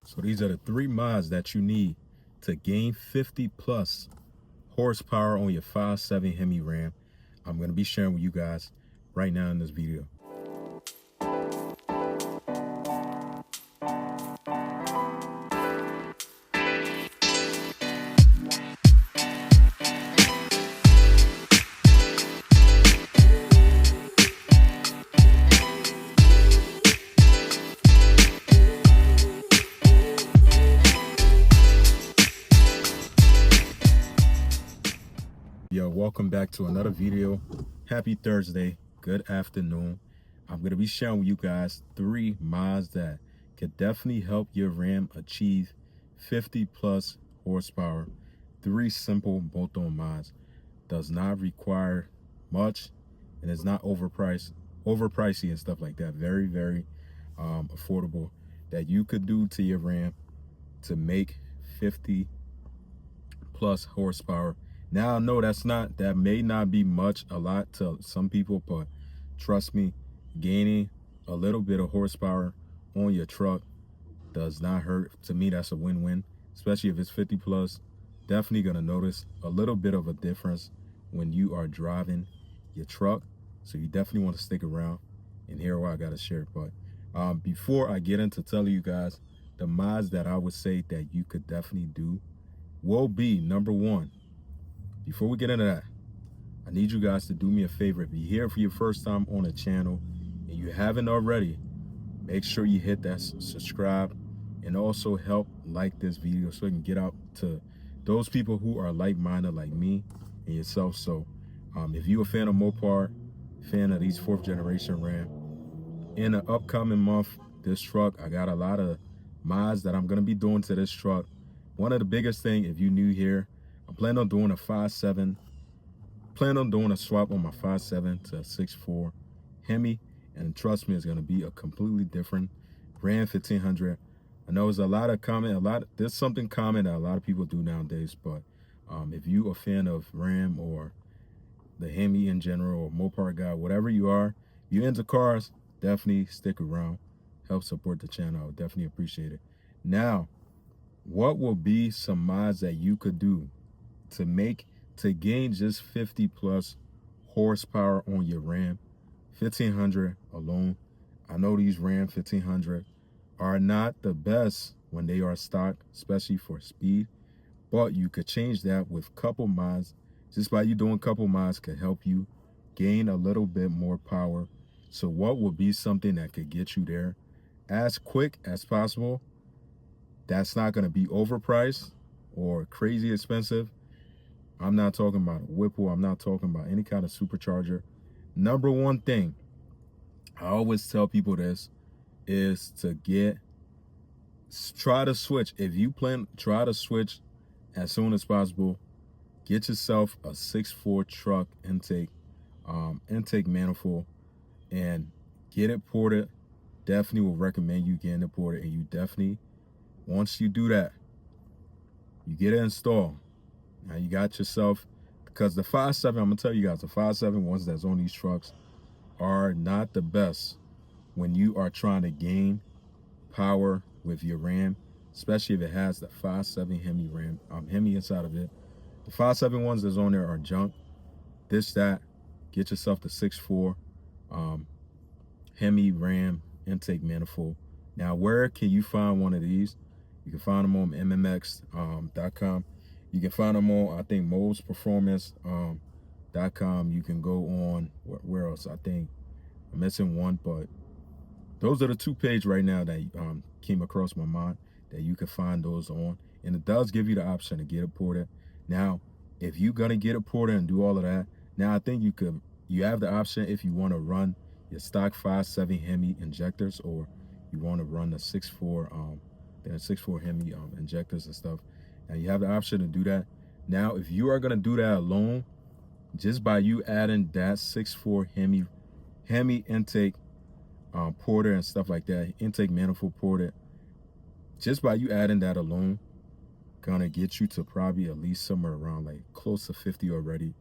So these are the 3 mods that you need to gain 50 plus horsepower on your 5.7 Hemi Ram. I'm going to be sharing with you guys right now in this video. Yo, welcome back to another video. Happy Thursday, good afternoon. I'm going to be sharing with you guys 3 mods that could definitely help your Ram achieve 50 plus horsepower. 3 simple bolt-on mods. Does not require much and it's not overpricey and stuff like that. Very, very affordable that you could do to your Ram to make 50 plus horsepower. Now I know that may not be a lot to some people, but trust me, gaining a little bit of horsepower on your truck does not hurt. To me, that's a win-win, especially if it's 50 plus. Definitely gonna notice a little bit of a difference when you are driving your truck. So you definitely want to stick around and hear what I gotta share. But before I get into telling you guys the mods that I would say that you could definitely do will be, number 1, before we get into that, I need you guys to do me a favor. If you're here for your first time on the channel and you haven't already, make sure you hit that subscribe and also help like this video so it can get out to those people who are like-minded like me and yourself. So if you're a fan of Mopar, fan of these 4th generation Ram, in the upcoming month, this truck, I got a lot of mods that I'm going to be doing to this truck. One of the biggest thing, if you're new here, I'm planning on doing a 5.7, doing a swap on my 5.7 to a 6.4 Hemi, and trust me, it's going to be a completely different Ram 1500. I know there's a lot of there's something common that a lot of people do nowadays, but if you a fan of Ram or the Hemi in general, or Mopar guy, whatever you are, you into cars, definitely stick around, help support the channel. I would definitely appreciate it. Now, what will be some mods that you could do to gain just 50 plus horsepower on your Ram 1500 alone? I know these Ram 1500 are not the best when they are stock, especially for speed, but you could change that with couple mods. Just by you doing couple mods could help you gain a little bit more power. So what would be something that could get you there as quick as possible? That's not going to be overpriced or crazy expensive. I'm not talking about a Whipple. I'm not talking about any kind of supercharger. Number 1 thing, I always tell people this, is to try to switch. If you try to switch as soon as possible. Get yourself a 6.4 truck intake manifold and get it ported. Definitely will recommend you getting it ported, and you definitely, once you do that, you get it installed. Now you got yourself, because the 5.7, I'm gonna tell you guys, the 5.7 ones that's on these trucks are not the best when you are trying to gain power with your Ram, especially if it has the 5.7 Hemi Ram, Hemi inside of it. The 5.7 ones that's on there are junk. Get yourself the 6.4 Hemi Ram intake manifold. Now, where can you find one of these? You can find them on mmx.com. You can find them on, I think, modesperformance.com. You can go on, where else? I think I'm missing one, but those are the 2 pages right now that came across my mind that you can find those on. And it does give you the option to get it ported. Now, if you're going to get it ported and do all of that, now I think you have the option if you want to run your stock 5.7 Hemi injectors, or you want to run the 6.4 Hemi injectors and stuff. Now you have the option to do that. Now, if you are going to do that alone, just by you adding that 6.4 Hemi intake porter and stuff like that, intake manifold porter, just by you adding that alone, gonna get you to probably at least somewhere around like close to 50 already.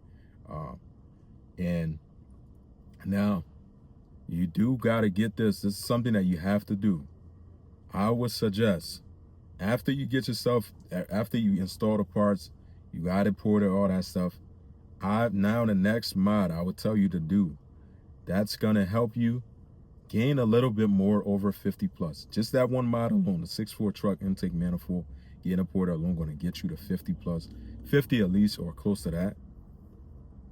And now you do gotta get this. This is something that you have to do. I would suggest After you get yourself, after you install the parts, you got it ported, all that stuff. Now the next mod I would tell you to do, that's gonna help you gain a little bit more over 50 plus. Just that one mod alone, the 6.4 truck intake manifold, getting a porter alone gonna get you to 50 plus, 50 at least or close to that,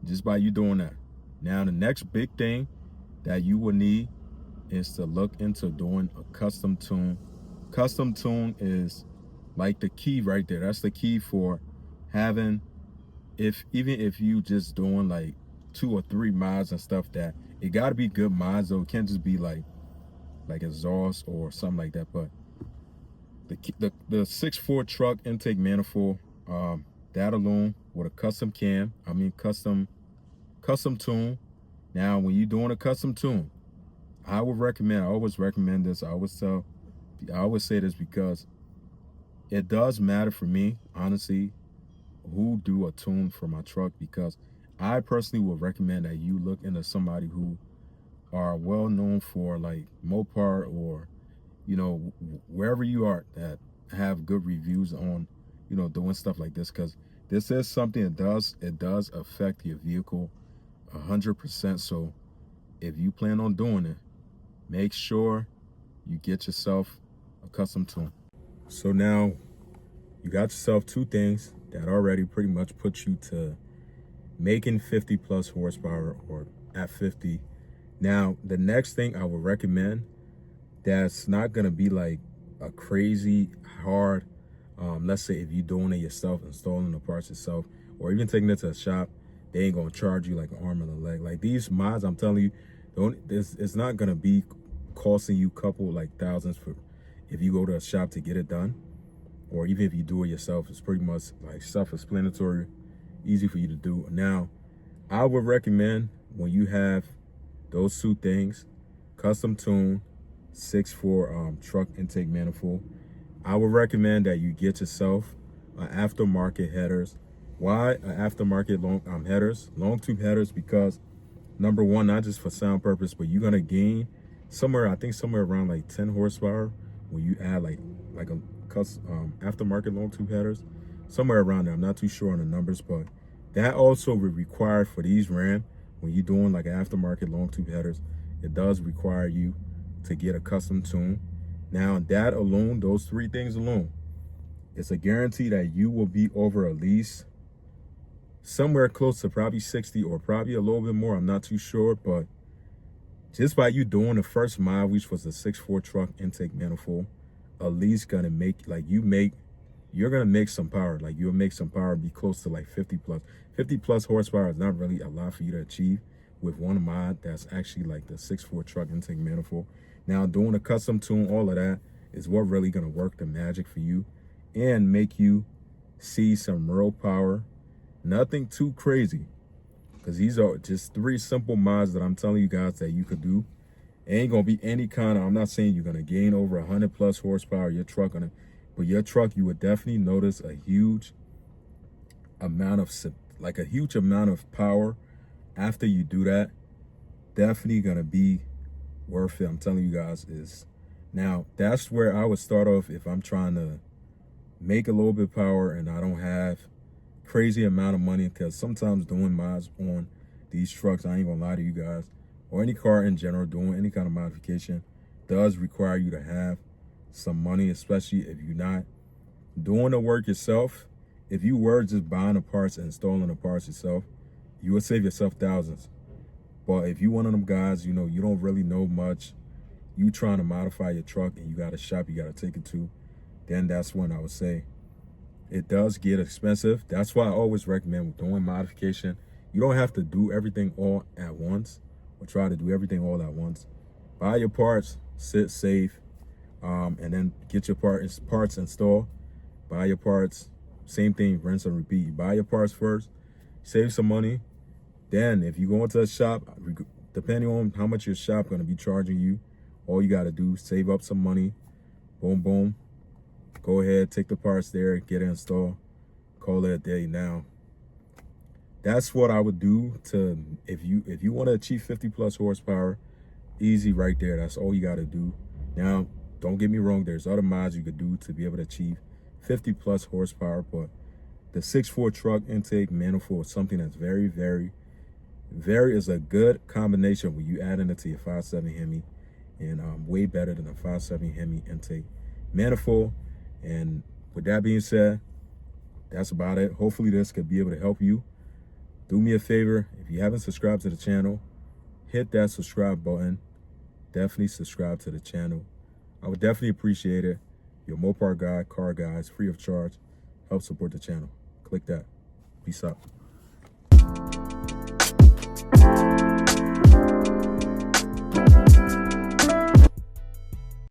just by you doing that. Now the next big thing that you will need is to look into doing a custom tune. Custom tune is like the key right there. That's the key for having, even if you just doing like 2 or 3 mods and stuff, that it got to be good mods though. It can't just be like exhaust or something like that. But the 6.4 truck intake manifold, that alone with a custom custom tune. Now when you're doing a custom tune, I always recommend this. I always say this because it does matter for me, honestly, who do a tune for my truck, because I personally would recommend that you look into somebody who are well known for like Mopar, or wherever you are, that have good reviews on doing stuff like this, because this is something that does affect your vehicle 100%. So if you plan on doing it, make sure you get yourself a custom tune. So now you got yourself 2 things that already pretty much put you to making 50 plus horsepower or at 50. Now the next thing I would recommend, that's not gonna be like a crazy hard, let's say if you're doing it yourself, installing the parts yourself, or even taking it to a shop, they ain't gonna charge you like an arm and a leg. Like these mods, I'm telling you, it's not gonna be costing you couple like thousands for if you go to a shop to get it done, or even if you do it yourself. It's pretty much like self-explanatory, easy for you to do. Now I would recommend, when you have those 2 things, custom tune, 6.4 truck intake manifold, I would recommend that you get yourself an aftermarket headers. Why an aftermarket long tube headers? Because number one, not just for sound purpose, but you're gonna gain somewhere around like 10 horsepower when you add like a aftermarket long tube headers, somewhere around there. I'm not too sure on the numbers, but that also would require for these Ram, when you're doing like an aftermarket long tube headers, it does require you to get a custom tune. Now that alone, those 3 things alone, it's a guarantee that you will be over at least somewhere close to probably 60 or probably a little bit more. I'm not too sure, but just by you doing the first mile, which was the 6.4 truck intake manifold, at least gonna make you're gonna make some power. Like you'll make some power, be close to like 50 plus. 50 plus horsepower is not really a lot for you to achieve with one mod that's actually like the 6.4 truck intake manifold. Now doing a custom tune, all of that is what really gonna work the magic for you and make you see some real power. Nothing too crazy, because these are just 3 simple mods that I'm telling you guys that you could do. It ain't gonna be any kind of, I'm not saying you're gonna gain over 100 plus horsepower your truck but your truck, you would definitely notice a huge amount of power after you do that. Definitely gonna be worth it. I'm telling you guys. Now that's where I would start off if I'm trying to make a little bit of power and I don't have crazy amount of money, because sometimes doing mods on these trucks, I ain't gonna lie to you guys, or any car in general, doing any kind of modification does require you to have some money, especially if you're not doing the work yourself. If you were just buying the parts and installing the parts yourself, you would save yourself thousands. But if you one of them guys, you don't really know much, you trying to modify your truck and you got a shop you got to take it to, then that's when I would say it does get expensive. That's why I always recommend doing modification. You don't have to do everything all at once, or try to do everything all at once. Buy your parts, sit safe, and then get your parts installed. Buy your parts, same thing, rinse and repeat. You buy your parts first, save some money. Then if you go into a shop, depending on how much your shop going to be charging you, all you got to do, save up some money, boom, boom. Go ahead, take the parts there, get it installed, call it a day. Now, that's what I would do if you want to achieve 50 plus horsepower, easy right there. That's all you got to do. Now, Don't get me wrong, there's other mods you could do to be able to achieve 50 plus horsepower, but the 6.4 truck intake manifold is something that's very is a good combination when you add it into your 5.7 Hemi, and way better than a 5.7 Hemi intake manifold. And with that being said, that's about it. Hopefully this could be able to help you. Do me a favor, if you haven't subscribed to the channel, hit that subscribe button. Definitely subscribe to the channel. I would definitely appreciate it. Your Mopar guide, car guides, free of charge. Help support the channel. Click that. Peace out.